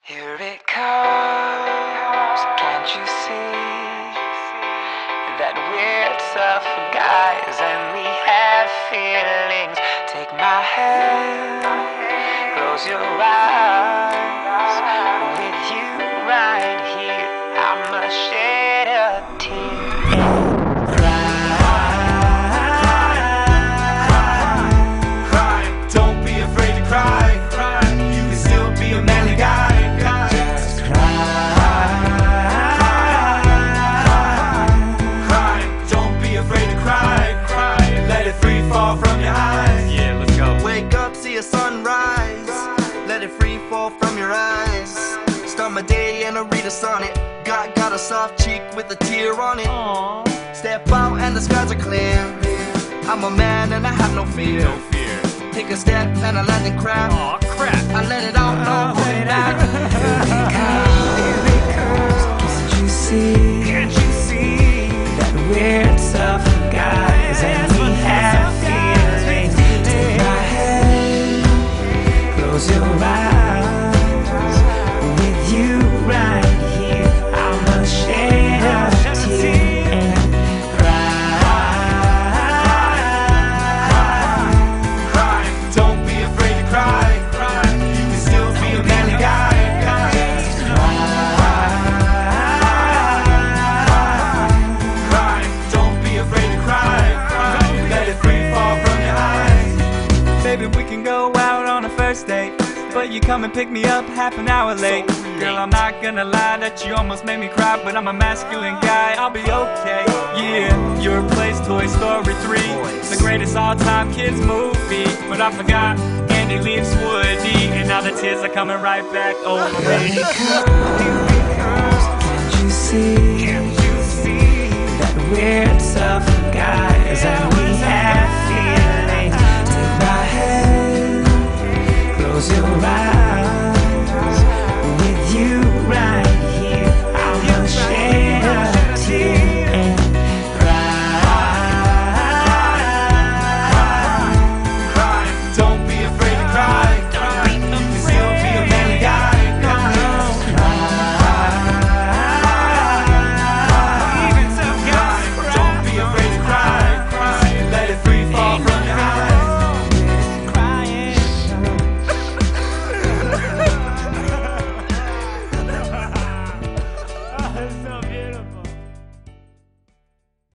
Here it comes, can't you see that we're tough guys and we have feelings? Take my hand, close your eyes. With you right here, I'ma shed a tear and cry. Don't be afraid to cry. You can still be a manly guy. From your eyes. Yeah, let's go. Wake up, see a sunrise. Let it free fall from your eyes. Start my day and I read a sonnet. Got a soft cheek with a tear on it. Aww. Step out and the skies are clear. I'm a man and I have no fear. No fear. Take a step and I land in crap. Aw, crap. I let it out, no holding back. here it comes. Can't you see? Can't you see that we're tough guys and we have feelings? Take my hand, close your eyes. With you right here, I'ma shed a tear and Cry. Don't be afraid to cry. You can still be a manly guy. Cry. Don't be afraid to cry. Let it free fall from your eyes. Baby, we can go out on a first date, but you come and pick me up half an hour late. Girl, I'm not gonna lie that you almost made me cry, but I'm a masculine guy, I'll be okay. Yeah, you replaced Toy Story 3, the greatest all-time kids movie. But I forgot Andy leaves Woody, and now the tears are coming right back over me. can't you see? Can't you see that we're tough guys and we have